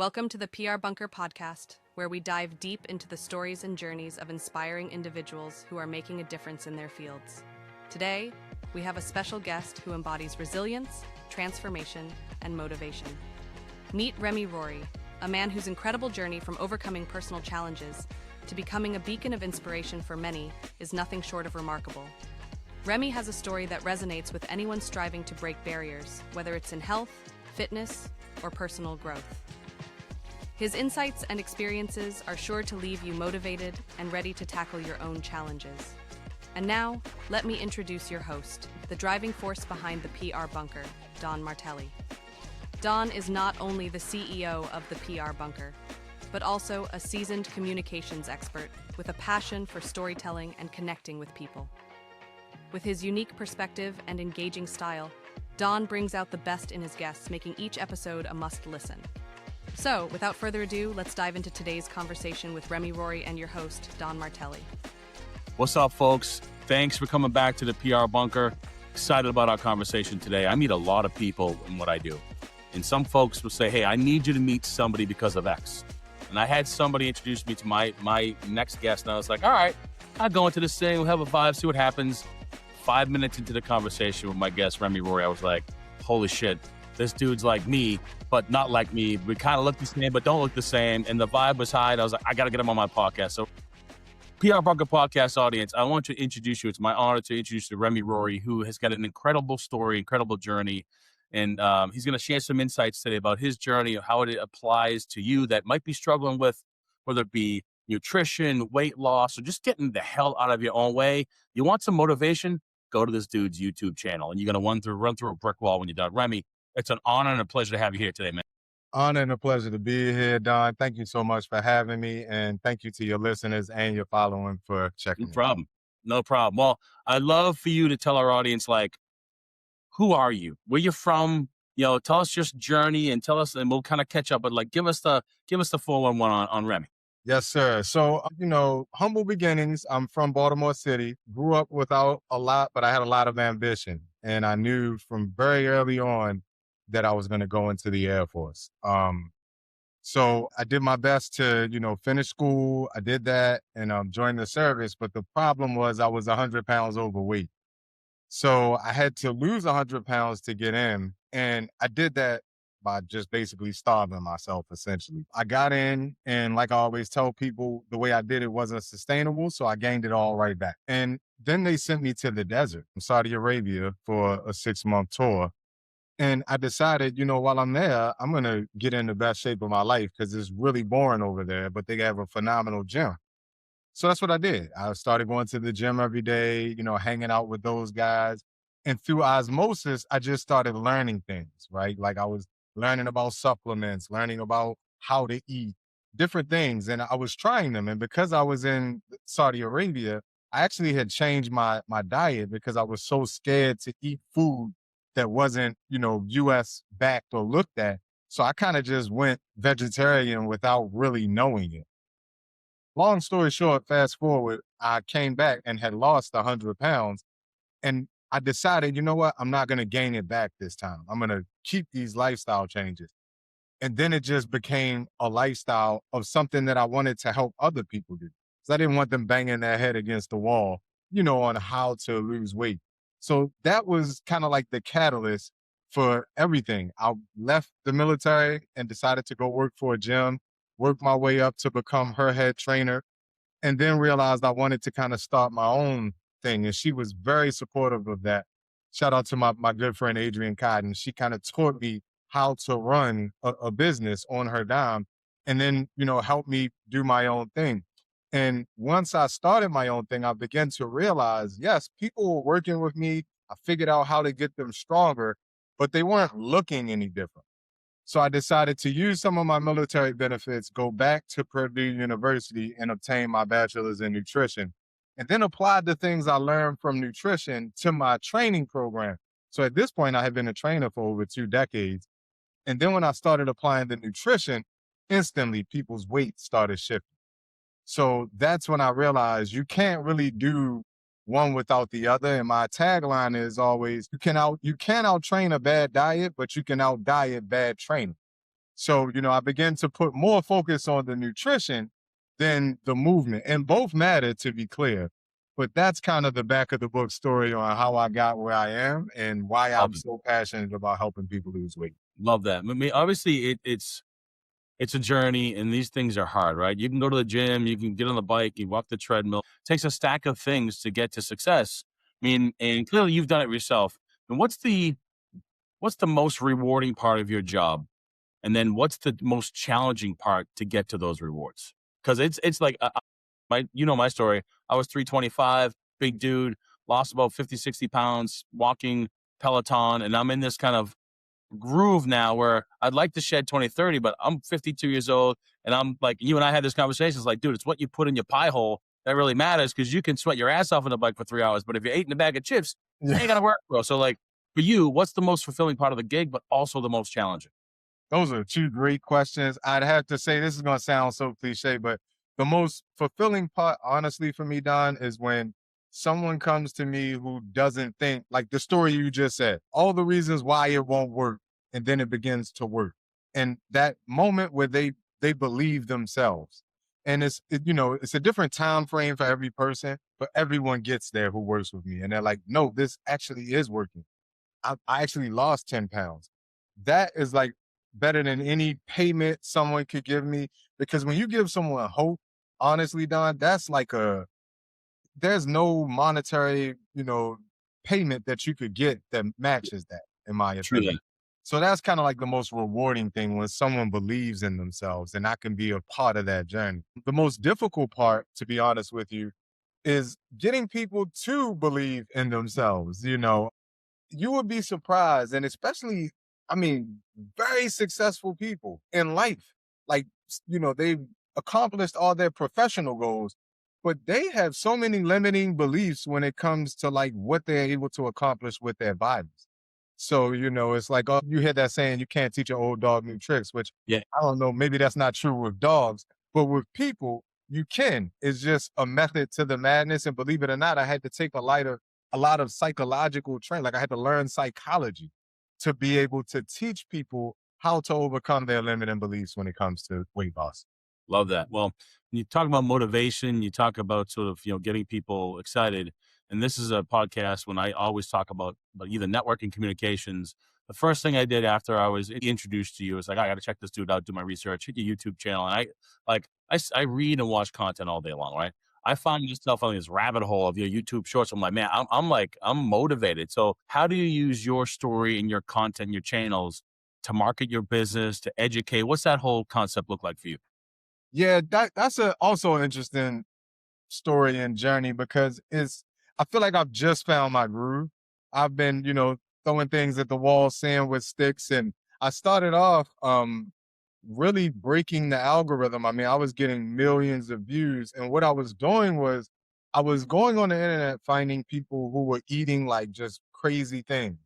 Welcome to the PR Bunker podcast, where we dive deep into the stories and journeys of inspiring individuals who are making a difference in their fields. Today, we have a special guest who embodies resilience, transformation, and motivation. Meet Remy Rory, a man whose incredible journey from overcoming personal challenges to becoming a beacon of inspiration for many is nothing short of remarkable. Remy has a story that resonates with anyone striving to break barriers, whether it's in health, fitness, or personal growth. His insights and experiences are sure to leave you motivated and ready to tackle your own challenges. And now, let me introduce your host, the driving force behind the PR Bunker, Don Martelli. Don is not only the CEO of the PR Bunker, but also a seasoned communications expert with a passion for storytelling and connecting with people. With his unique perspective and engaging style, Don brings out the best in his guests, making each episode a must-listen. So, without further ado, let's dive into today's conversation with Remy Rory and your host, Don Martelli. What's up, folks? Thanks for coming back to the PR Bunker. Excited about our conversation today. I meet a lot of people in what I do. And some folks will say, hey, I need you to meet somebody because of X. And I had somebody introduce me to my next guest, and I was like, all right, I'll go into this thing, we'll have a vibe, see what happens. 5 minutes into the conversation with my guest, Remy Rory, I was like, holy shit, this dude's like me, but not like me. We kind of look the same, but don't look the same. And the vibe was high. And I was like, I got to get him on my podcast. So PR Bunker podcast audience, I want to introduce you. It's my honor to introduce you to Remy Rory, who has got an incredible story, incredible journey. And he's going to share some insights today about his journey, how it applies to you that might be struggling with, whether it be nutrition, weight loss, or just getting the hell out of your own way. You want some motivation? Go to this dude's YouTube channel, and you're going to run through a brick wall when you're done. Remy, it's an honor and a pleasure to have you here today, man. Honor and a pleasure to be here, Don. Thank you so much for having me, and thank you to your listeners and your following for checking No problem. No problem. Well, I'd love for you to tell our audience, like, who are you? Where you're from? You know, tell us just journey and tell us, and we'll kind of catch up. But like, give us the 411 on Remy. Yes, sir. So, humble beginnings. I'm from Baltimore City. Grew up without a lot, but I had a lot of ambition, and I knew from very early on that I was going to go into the Air Force. So I did my best to, finish school. I did that and joined the service. But the problem was I was 100 pounds overweight. So I had to lose 100 pounds to get in. And I did that by just basically starving myself, essentially. I got in, and like I always tell people, the way I did it wasn't sustainable. So I gained it all right back. And then they sent me to the desert in Saudi Arabia for a 6-month tour. And I decided, while I'm there, I'm going to get in the best shape of my life because it's really boring over there, but they have a phenomenal gym. So that's what I did. I started going to the gym every day, hanging out with those guys. And through osmosis, I just started learning things, right? Like I was learning about supplements, learning about how to eat, different things. And I was trying them. And because I was in Saudi Arabia, I actually had changed my diet because I was so scared to eat food that wasn't, US backed or looked at. So I kind of just went vegetarian without really knowing it. Long story short, fast forward, I came back and had lost 100 pounds. And I decided, you know what? I'm not going to gain it back this time. I'm going to keep these lifestyle changes. And then it just became a lifestyle of something that I wanted to help other people do. Because I didn't want them banging their head against the wall, on how to lose weight. So that was kind of like the catalyst for everything. I left the military and decided to go work for a gym, work my way up to become her head trainer, and then realized I wanted to kind of start my own thing. And she was very supportive of that. Shout out to my good friend, Adrienne Cotton. She kind of taught me how to run a business on her dime and then, help me do my own thing. And once I started my own thing, I began to realize, yes, people were working with me. I figured out how to get them stronger, but they weren't looking any different. So I decided to use some of my military benefits, go back to Purdue University and obtain my bachelor's in nutrition, and then applied the things I learned from nutrition to my training program. So at this point, I had been a trainer for over 2 decades. And then when I started applying the nutrition, instantly people's weight started shifting. So that's when I realized you can't really do one without the other. And my tagline is always, you can out train a bad diet, but you can out diet bad training. So, I began to put more focus on the nutrition than the movement. And both matter, to be clear. But that's kind of the back of the book story on how I got where I am and why Love I'm it. so passionate about helping people lose weight. Love that. I mean, obviously, it's a journey, and these things are hard, right? You can go to the gym, you can get on the bike, you walk the treadmill. It takes a stack of things to get to success. I mean, and clearly you've done it yourself. And what's the most rewarding part of your job? And then what's the most challenging part to get to those rewards? Because it's like my story. I was 325, big dude, lost about 50, 60 pounds, walking Peloton, and I'm in this kind of groove now where I'd like to shed 20, 30, but I'm 52 years old. And I'm like, you and I had this conversation. It's like, dude, it's what you put in your pie hole that really matters, because you can sweat your ass off on the bike for 3 hours. But if you're eating a bag of chips, it ain't gonna work, bro. So like for you, what's the most fulfilling part of the gig, but also the most challenging? Those are two great questions. I'd have to say, this is going to sound so cliche, but the most fulfilling part, honestly, for me, Don, is when someone comes to me who doesn't think like the story you just said, all the reasons why it won't work, and then it begins to work. And that moment where they believe themselves. And it's a different time frame for every person, but everyone gets there who works with me. And they're like, no, this actually is working. I actually lost 10 pounds. That is like better than any payment someone could give me. Because when you give someone hope, honestly, Don, that's like there's no monetary, payment that you could get that matches that, in my True opinion. that. So that's kind of like the most rewarding thing when someone believes in themselves and I can be a part of that journey. The most difficult part, to be honest with you, is getting people to believe in themselves. You would be surprised, and especially, I mean, very successful people in life. Like, they've accomplished all their professional goals, but they have so many limiting beliefs when it comes to like what they're able to accomplish with their bodies. So, it's like, oh, you hear that saying, you can't teach an old dog new tricks, which Yeah. I don't know, maybe that's not true with dogs, but with people, you can. It's just a method to the madness. And believe it or not, I had to take a lot of psychological training. Like I had to learn psychology to be able to teach people how to overcome their limiting beliefs when it comes to weight loss. Love that. Well, when you talk about motivation, you talk about sort of, getting people excited. And this is a podcast when I always talk about either networking communications. The first thing I did after I was introduced to you is like, I got to check this dude out, do my research, hit your YouTube channel. And I read and watch content all day long, right? I find myself on this rabbit hole of your YouTube shorts. I'm like, man, I'm motivated. So how do you use your story and your content, your channels to market your business, to educate? What's that whole concept look like for you? Yeah, that's also an interesting story and journey because I feel like I've just found my groove. I've been, throwing things at the wall, saying with sticks, and I started off really breaking the algorithm. I mean, I was getting millions of views, and what I was doing was I was going on the internet finding people who were eating like just crazy things,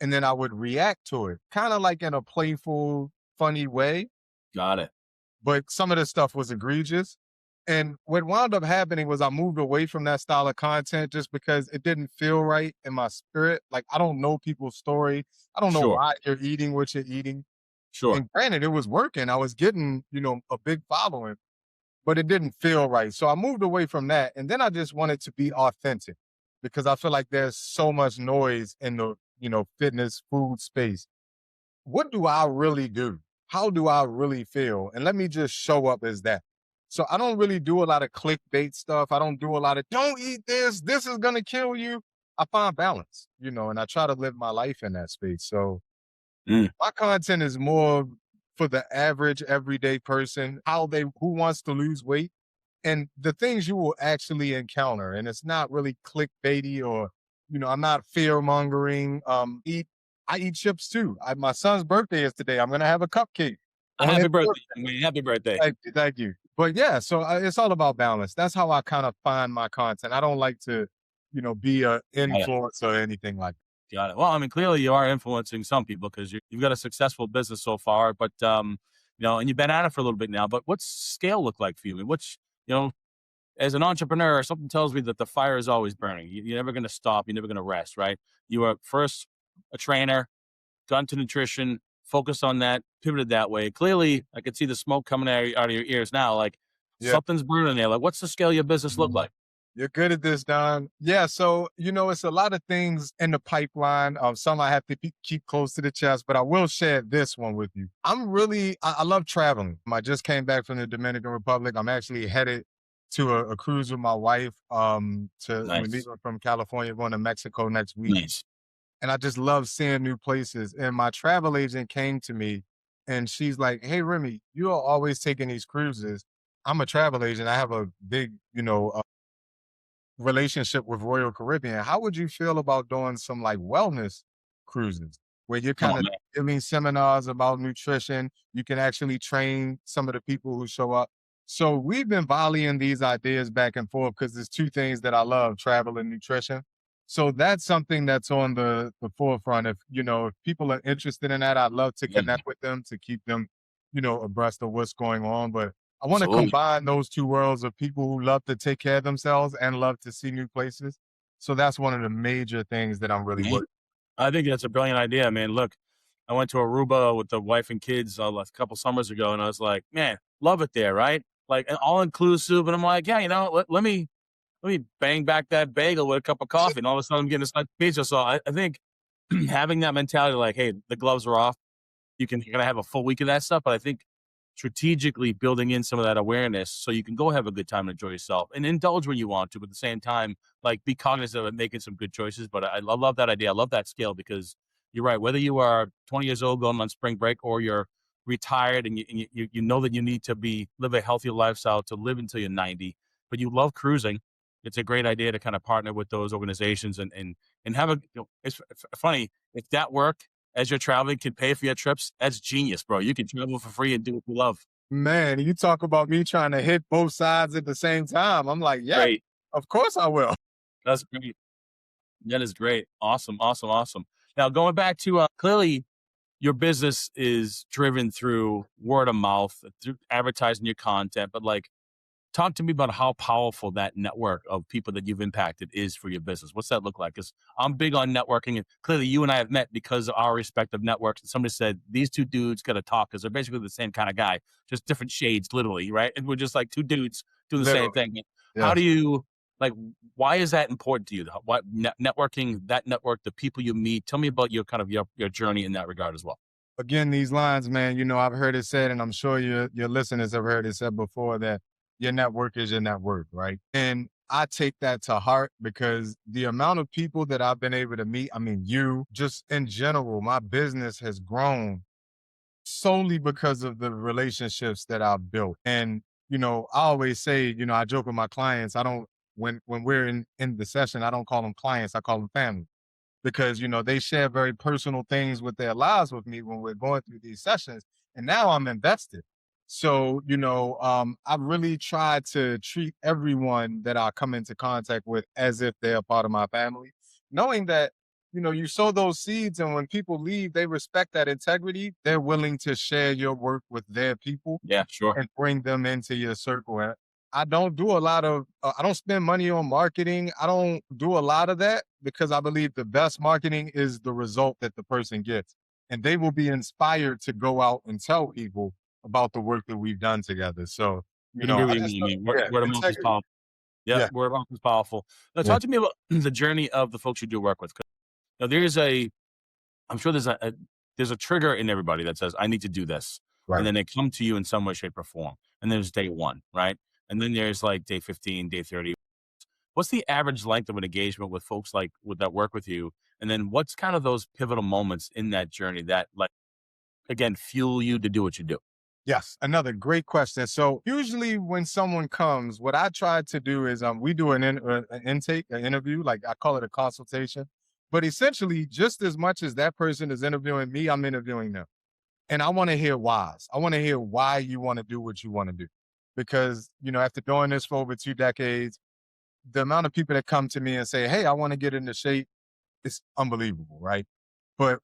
and then I would react to it, kind of like in a playful, funny way, Got it. but some of the stuff was egregious. And what wound up happening was I moved away from that style of content just because it didn't feel right in my spirit. Like I don't know people's story. I don't know Sure. why you're eating what you're eating. Sure. And granted, it was working. I was getting, a big following, but it didn't feel right. So I moved away from that. And then I just wanted to be authentic because I feel like there's so much noise in the, fitness food space. What do I really do? How do I really feel? And let me just show up as that. So I don't really do a lot of clickbait stuff. I don't do a lot of don't eat this. This is gonna kill you. I find balance, and I try to live my life in that space. So Mm. my content is more for the average everyday person, who wants to lose weight and the things you will actually encounter. And it's not really clickbaity or, I'm not fear mongering. I eat chips too. My son's birthday is today. I'm gonna have a cupcake on Happy his birthday. birthday. I mean, happy birthday. Thank you. But yeah, so it's all about balance. That's how I kind of find my content. I don't like to, be a Got it. influencer or anything like that. Got it. Well, I mean, clearly you are influencing some people because you've got a successful business so far, but, and you've been at it for a little bit now, but what's scale look like for you? I mean, as an entrepreneur, something tells me that the fire is always burning. You're never going to stop. You're never going to rest, right? You are first a trainer, got into nutrition, focused on that, pivoted that way. Clearly, I could see the smoke coming out of your ears now. Like Yeah. something's burning there. Like, what's the scale of your business look like? You're good at this, Don. Yeah, so it's a lot of things in the pipeline. Some I have to keep close to the chest, but I will share this one with you. I love traveling. I just came back from the Dominican Republic. I'm actually headed to a cruise with my wife. We're Nice, leaving from California, going to Mexico next week, nice. and I just love seeing new places. And my travel agent came to me, and she's like, "Hey, Remy, you are always taking these cruises. I'm a travel agent. I have a big, relationship with Royal Caribbean. How would you feel about doing some like wellness cruises where you're Come kind on, of man. giving seminars about nutrition? You can actually train some of the people who show up. So we've been volleying these ideas back and forth because there's two things that I love, travel and nutrition. So that's something that's on the forefront. If people are interested in that, I'd love to Yeah, connect with them to keep them, abreast of what's going on. But I want to absolutely. combine those two worlds of people who love to take care of themselves and love to see new places. So that's one of the major things that I'm really Man, working. I think that's a brilliant idea, man. Look, I went to Aruba with the wife and kids a couple summers ago, and I was like, man, love it there, right? Like all inclusive. And I'm like, yeah, let me bang back that bagel with a cup of coffee, and all of a sudden I'm getting a slice of pizza. So I think having that mentality, like, hey, the gloves are off. You're gonna have a full week of that stuff, but I think strategically building in some of that awareness so you can go have a good time and enjoy yourself and indulge when you want to, but at the same time, like be cognizant of making some good choices. But I love that idea. I love that scale because you're right. Whether you are 20 years old going on spring break or you're retired and you know that you need to live a healthy lifestyle to live until you're 90, but you love cruising, it's a great idea to kind of partner with those organizations and have it's funny if that work as you're traveling can pay for your trips. That's genius, bro. You can travel for free and do what you love. Man, you talk about me trying to hit both sides at the same time. I'm like, yeah, Great. of course I will. That's great. That is great. Awesome. Awesome. Awesome. Now going back to clearly your business is driven through word of mouth, through advertising your content, but like talk to me about how powerful that network of people that you've impacted is for your business. What's that look like? Because I'm big on networking, and clearly you and I have met because of our respective networks. And somebody said these two dudes got to talk because they're basically the same kind of guy, just different shades, literally, right? And we're just like two dudes doing the same Literally. thing. How do Yes. you like? Why is that important to you? What networking? That network, the people you meet. Tell me about your kind of your journey in that regard as well. Again, these lines, man, I've heard it said, and I'm sure your listeners have heard it said before that your network is your net worth, right? And I take that to heart because the amount of people that I've been able to meet, I mean, you just in general, my business has grown solely because of the relationships that I've built. And, I always say, I joke with my clients, I don't when we're in the session, I don't call them clients, I call them family because they share very personal things with their lives with me when we're going through these sessions, and now I'm invested. So I really try to treat everyone that I come into contact with as if they're a part of my family, knowing that you sow those seeds, and when people leave, they respect that integrity. They're willing to share your work with their people Yeah, sure. and bring them into your circle. And I don't do a lot of, I don't spend money on marketing. I don't do a lot of that because I believe the best marketing is the result that the person gets. And they will be inspired to go out and tell people about the work that we've done together. So, I agree I with just, you. I mean, word, yeah, word of mouth is integrity. powerful. Yeah, Yeah. word of mouth is powerful. Now, Yeah. talk to me about the journey of the folks you do work with. Now, I'm sure there's a trigger in everybody that says, I need to do this. And Right. then they come to you in some way, shape, or form. And there's day one, right? And then there's like day 15, day 30. What's the average length of an engagement with folks like with that work with you? And then what's kind of those pivotal moments in that journey that like, again, fuel you to do what you do? Yes, another great question. So usually when someone comes, what I try to do is we do an intake, an interview, like I call it a consultation. But essentially, just as much as that person is interviewing me, I'm interviewing them. And I want to hear whys. I want to hear why you want to do what you want to do. Because, after doing this for over 2 decades, the amount of people that come to me and say, hey, I want to get into shape, it's unbelievable, right? But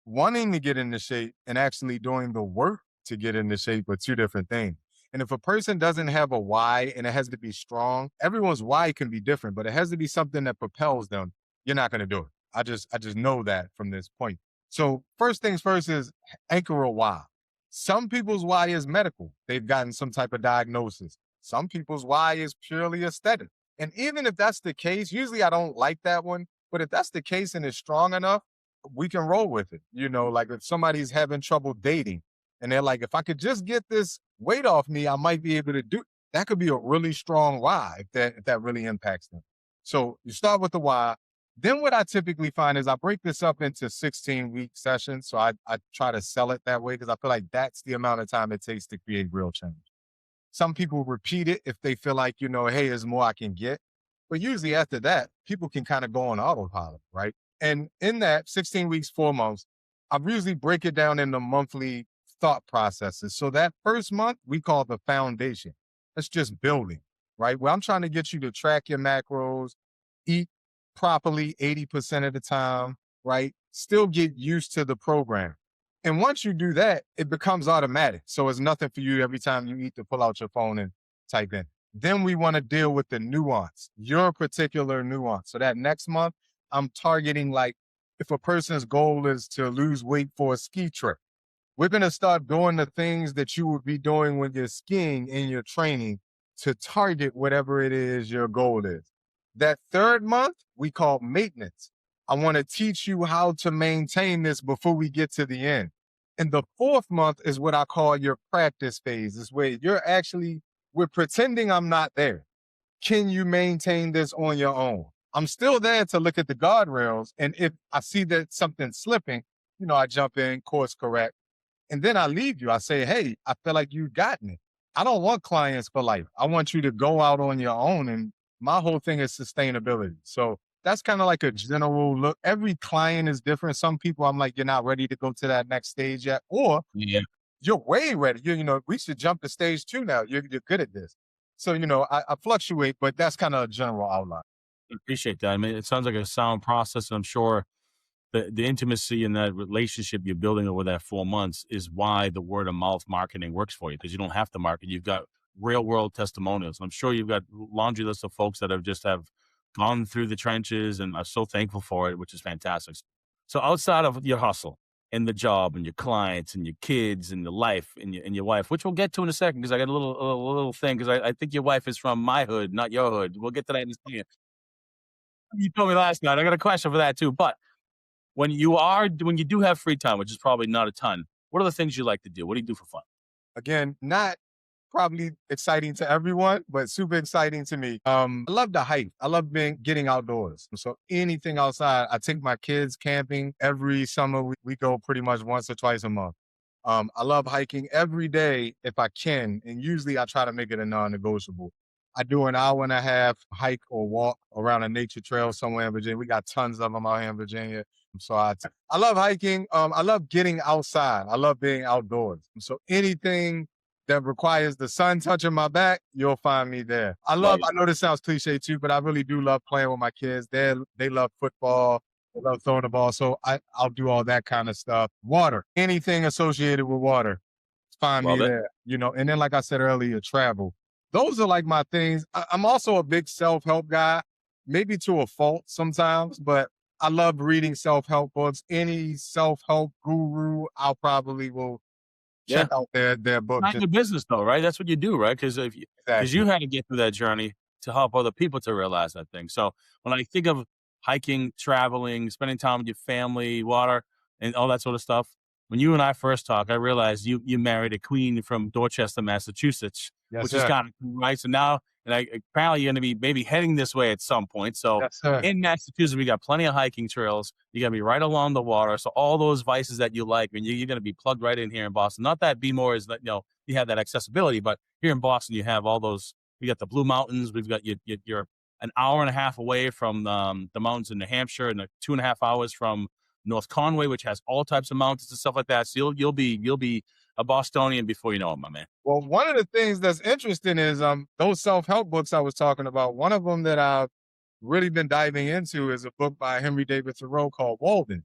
wanting to get into shape and actually doing the work to get into shape are two different things. And if a person doesn't have a why and it has to be strong, everyone's why can be different, but it has to be something that propels them. You're not going to do it. I just know that from this point. So first things first is anchor a why. Some people's why is medical. They've gotten some type of diagnosis. Some people's why is purely aesthetic. And even if that's the case, usually I don't like that one. But if that's the case and it's strong enough, we can roll with it. Like if somebody's having trouble dating and they're like, if I could just get this weight off me, I might be able to do that. Could be a really strong why if that really impacts them. So you start with the why. Then what I typically find is I break this up into 16-week sessions. So I try to sell it that way because I feel like that's the amount of time it takes to create real change. Some people repeat it if they feel like, hey, there's more I can get. But usually after that, people can kind of go on autopilot, right? And in that 16 weeks, 4 months, I usually break it down into monthly thought processes. So that first month, we call the foundation. That's just building, right? Where I'm trying to get you to track your macros, eat properly 80% of the time, right? Still get used to the program. And once you do that, it becomes automatic. So it's nothing for you every time you eat to pull out your phone and type in. Then we want to deal with the nuance, your particular nuance. So that next month, I'm targeting like if a person's goal is to lose weight for a ski trip, we're going to start doing the things that you would be doing when you're skiing in your training to target whatever it is your goal is. That third month, we call maintenance. I want to teach you how to maintain this before we get to the end. And the fourth month is what I call your practice phase. Is where we're pretending I'm not there. Can you maintain this on your own? I'm still there to look at the guardrails. And if I see that something's slipping, I jump in, course correct. And then I leave you. I say, hey, I feel like you've gotten it. I don't want clients for life. I want you to go out on your own. And my whole thing is sustainability. So that's kind of like a general look. Every client is different. Some people I'm like, you're not ready to go to that next stage yet. Or you're way ready. We should jump to stage 2 now. You're good at this. So, I fluctuate, but that's kind of a general outline. I appreciate that. I mean, it sounds like a sound process. And I'm sure the intimacy and that relationship you're building over that 4 months is why the word of mouth marketing works for you, because you don't have to market. You've got real world testimonials. I'm sure you've got laundry list of folks that have gone through the trenches and are so thankful for it, which is fantastic. So outside of your hustle and the job and your clients and your kids and the life and your wife, which we'll get to in a second, because I got a little thing, because I think your wife is from my hood, not your hood. We'll get to that in a second. You told me last night. I got a question for that too. But when you do have free time, which is probably not a ton, what are the things you like to do? What do you do for fun? Again, not probably exciting to everyone, but super exciting to me. I love to hike. I love getting outdoors. So anything outside. I take my kids camping every summer. We go pretty much once or twice a month. I love hiking every day if I can, and usually I try to make it a non-negotiable. I do an hour and a half hike or walk around a nature trail somewhere in Virginia. We got tons of them out here in Virginia. So I love hiking. I love getting outside. I love being outdoors. So anything that requires the sun touching my back, you'll find me there. I know this sounds cliche too, but I really do love playing with my kids. They love football. They love throwing the ball. So I'll do all that kind of stuff. Water, anything associated with water, find me there. And then like I said earlier, travel. Those are like my things. I'm also a big self-help guy, maybe to a fault sometimes, but I love reading self-help books. Any self-help guru, I'll probably will check out their book. Not your business though, right? That's what you do, right? Because you had to get through that journey to help other people to realize that thing. So when I think of hiking, traveling, spending time with your family, water, and all that sort of stuff, when you and I first talked, I realized you married a queen from Dorchester, Massachusetts, which is kind of cool, right? So now, apparently you're going to be maybe heading this way at some point. So in Massachusetts, we got plenty of hiking trails. You're going to be right along the water. So all those vices that you like, and you're going to be plugged right in here in Boston. Not that B-more is that, you have that accessibility, but here in Boston, you have all those. We got the Blue Mountains. We've got you're an hour and a half away from the mountains in New Hampshire, and 2.5 hours from North Conway, which has all types of mountains and stuff like that. So you'll be a Bostonian before you know it, my man. Well, one of the things that's interesting is those self-help books I was talking about. One of them that I've really been diving into is a book by Henry David Thoreau called Walden.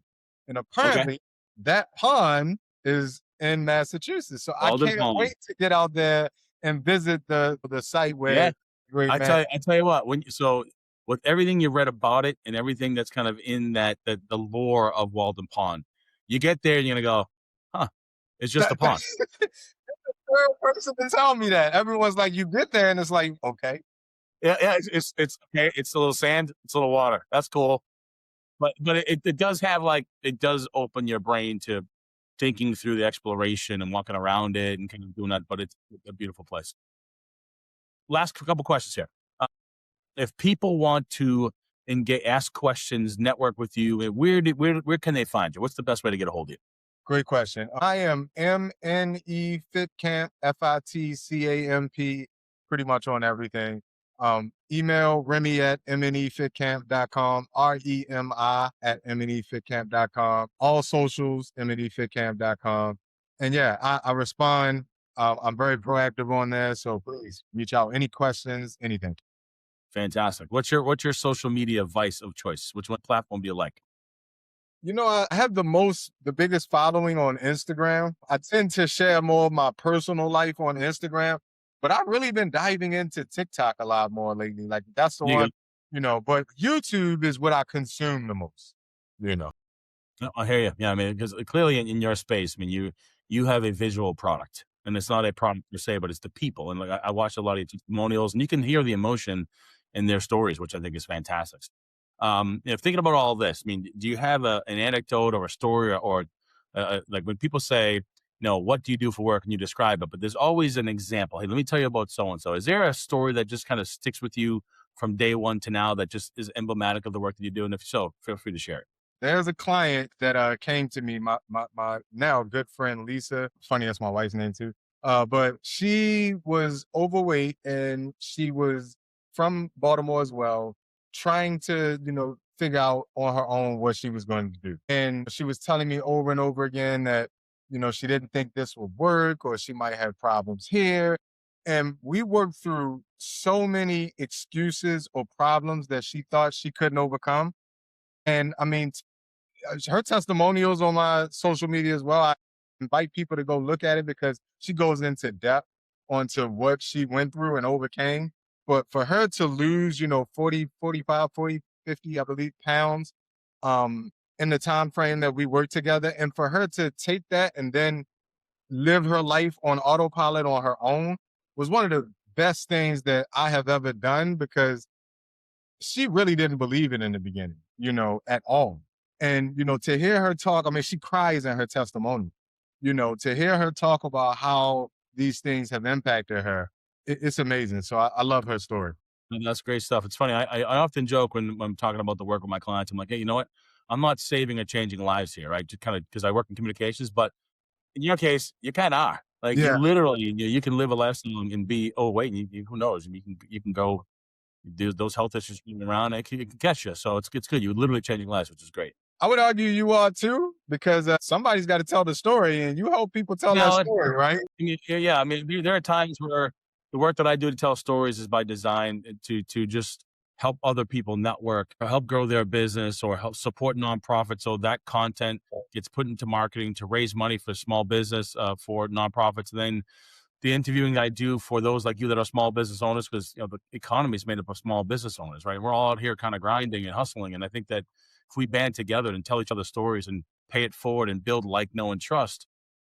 And apparently that pond is in Massachusetts. So Walden I can't wait to get out there and visit the site where I tell you what, with everything you read about it and everything that's kind of in the lore of Walden Pond, You get there and you're going to go, huh, it's just a That, pond. that's the third person to tell me that. Everyone's like, you get there and it's like, okay. Yeah, it's okay. It's a little sand, it's a little water. That's cool. But it does have it does open your brain to thinking through the exploration and walking around it and kind of doing that. But it's a beautiful place. Last couple questions here. If people want to engage, ask questions, network with you, where can they find you? What's the best way to get a hold of you? Great question. I am MNE Fitcamp, FITCAMP, pretty much on everything. Email Remy at mnefitcamp.com, REMI at mnefitcamp.com. All socials, mnefitcamp.com. And yeah, I respond. I'm very proactive on there. So please reach out. Any questions, anything. Fantastic. What's your social media vice of choice? Which one platform do you like? You know, I have the biggest following on Instagram. I tend to share more of my personal life on Instagram, but I've really been diving into TikTok a lot more lately. Like that's the one, but YouTube is what I consume the most, you know. No, I hear you. Yeah, I mean, because clearly in your space, I mean, you have a visual product, and it's not a product per se, but it's the people. And I watch a lot of testimonials, and you can hear the emotion in their stories, which I think is fantastic. Thinking about all this, I mean, do you have an anecdote or a story or like when people say, what do you do for work and you describe it, but there's always an example. Hey, let me tell you about so-and-so. Is there a story that just kind of sticks with you from day one to now that just is emblematic of the work that you do? And if so, feel free to share it. There's a client that came to me, my now good friend Lisa. Funny, that's my wife's name too. But she was overweight and she was from Baltimore as well, trying to, figure out on her own what she was going to do. And she was telling me over and over again that, she didn't think this would work or she might have problems here. And we worked through so many excuses or problems that she thought she couldn't overcome. And I mean, her testimonials on my social media as well. I invite people to go look at it because she goes into depth onto what she went through and overcame. But for her to lose, 40, 45, 40, 50, I believe, pounds in the time frame that we worked together, and for her to take that and then live her life on autopilot on her own was one of the best things that I have ever done because she really didn't believe it in the beginning, at all. And, to hear her talk, I mean, she cries in her testimony, to hear her talk about how these things have impacted her, it's amazing. So I love her story. And that's great stuff. It's funny. I often joke when I'm talking about the work with my clients. I'm like, hey, you know what? I'm not saving or changing lives here, right? Just kind of because I work in communications, but in your case, you kind of are. Like you literally, you can live a lifestyle and be overweight. And who knows? You can go do those health issues around. It can catch you. So it's good. You're literally changing lives, which is great. I would argue you are too, because somebody's got to tell the story, and you help people tell that story, right? Yeah. I mean, there are times where the work that I do to tell stories is by design to just help other people network or help grow their business or help support nonprofits. So that content gets put into marketing to raise money for small business, for nonprofits. And then the interviewing that I do for those like you that are small business owners, because the economy is made up of small business owners, right? We're all out here kind of grinding and hustling. And I think that if we band together and tell each other stories and pay it forward and build like, know, and trust,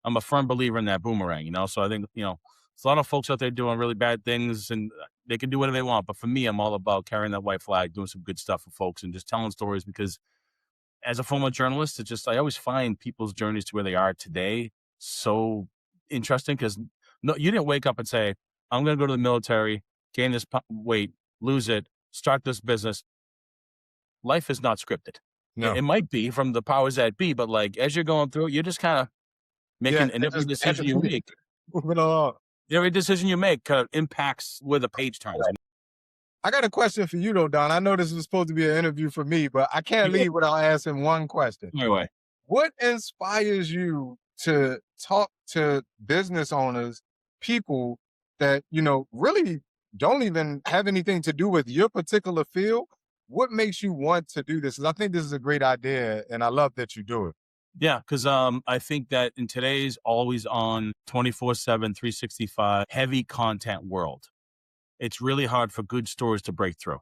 I'm a firm believer in that boomerang, So I think, there's a lot of folks out there doing really bad things and they can do whatever they want. But for me, I'm all about carrying that white flag, doing some good stuff for folks and just telling stories because as a former journalist, I always find people's journeys to where they are today so interesting because you didn't wake up and say, I'm going to go to the military, gain this weight, lose it, start this business. Life is not scripted. No. It might be from the powers that be, but like as you're going through it, you're just kind of making every decision you make. Moving along. Every decision you make kind of impacts where the page turns. I got a question for you though, Don. I know this was supposed to be an interview for me, but I can't leave without asking one question. Anyway, what inspires you to talk to business owners, people that, really don't even have anything to do with your particular field? What makes you want to do this? Because I think this is a great idea and I love that you do it. Yeah, because I think that in today's always on 24/7, 365 heavy content world, it's really hard for good stories to break through.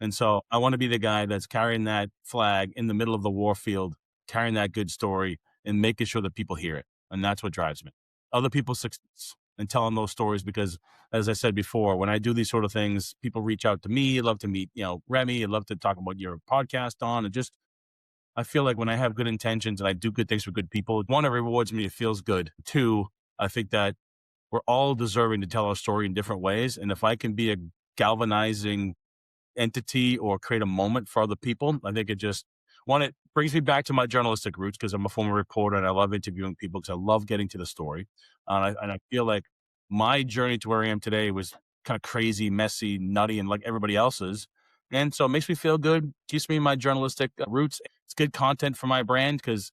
And so I want to be the guy that's carrying that flag in the middle of the war field carrying that good story and making sure that people hear it. And that's what drives me. Other people's success and telling those stories, because as I said before, when I do these sort of things, people reach out to me. I'd love to meet, Remy. I'd love to talk about your podcast on, and just, I feel like when I have good intentions and I do good things for good people, one, it rewards me. It feels good. Two, I think that we're all deserving to tell our story in different ways. And if I can be a galvanizing entity or create a moment for other people, I think it brings me back to my journalistic roots, because I'm a former reporter and I love interviewing people because I love getting to the story. And I feel like my journey to where I am today was kind of crazy, messy, nutty, and like everybody else's. And so it makes me feel good, keeps me in my journalistic roots. It's good content for my brand because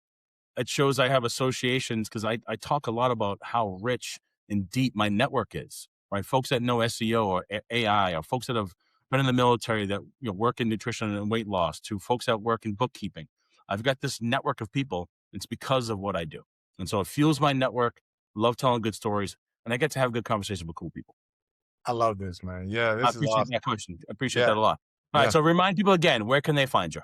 it shows I have associations, because I talk a lot about how rich and deep my network is, right? Folks that know SEO or AI, or folks that have been in the military that work in nutrition and weight loss, to folks that work in bookkeeping. I've got this network of people. It's because of what I do. And so it fuels my network. Love telling good stories, and I get to have good conversations with cool people. I love this, man. Yeah, I this is appreciate awesome. that question. I appreciate Yeah, that a lot. All right. yeah. So remind people again, where can they find you?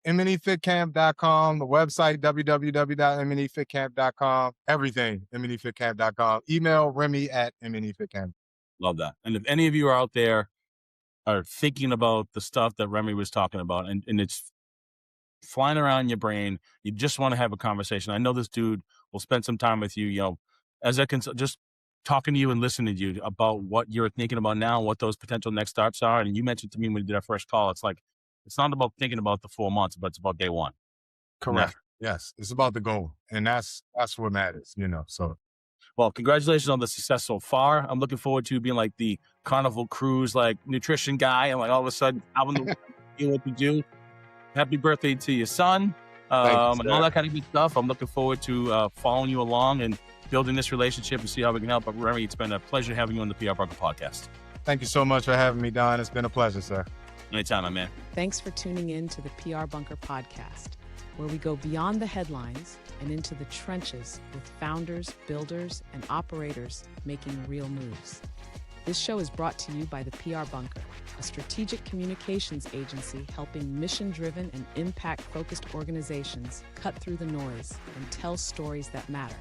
MNEFitCamp.com, the website, www.mnefitcamp.com, everything, mnefitcamp.com. Email Remy@mnefitcamp. Love that. And if any of you are out there are thinking about the stuff that Remy was talking about, and it's flying around in your brain, you just want to have a conversation, I know this dude will spend some time with you, as I can just talking to you and listening to you about what you're thinking about now, what those potential next steps are. And you mentioned to me when we did our first call, it's like, it's not about thinking about the 4 months, but it's about day one. Correct. Yes. It's about the goal. And that's what matters, So Well, congratulations on the success so far. I'm looking forward to being like the Carnival Cruise, like nutrition guy, and like all of a sudden having to do what to do. Happy birthday to your son, and all that kind of good stuff. I'm looking forward to following you along and building this relationship and see how we can help. But Remy, it's been a pleasure having you on the PR Bunker podcast. Thank you so much for having me, Don. It's been a pleasure, sir. Anytime, my man. Thanks for tuning in to the PR Bunker podcast, where we go beyond the headlines and into the trenches with founders, builders, and operators making real moves. This show is brought to you by the PR Bunker, a strategic communications agency helping mission-driven and impact-focused organizations cut through the noise and tell stories that matter.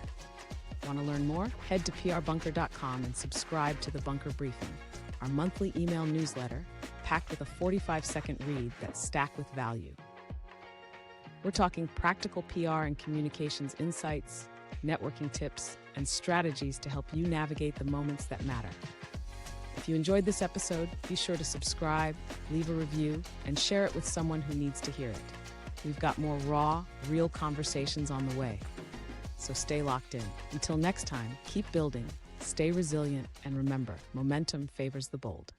Want to learn more? Head to prbunker.com and subscribe to the Bunker Briefing, our monthly email newsletter packed with a 45-second read that's stacked with value. We're talking practical PR and communications insights, networking tips, and strategies to help you navigate the moments that matter. If you enjoyed this episode, be sure to subscribe, leave a review, and share it with someone who needs to hear it. We've got more raw, real conversations on the way. So stay locked in. Until next time, keep building, stay resilient, and remember, momentum favors the bold.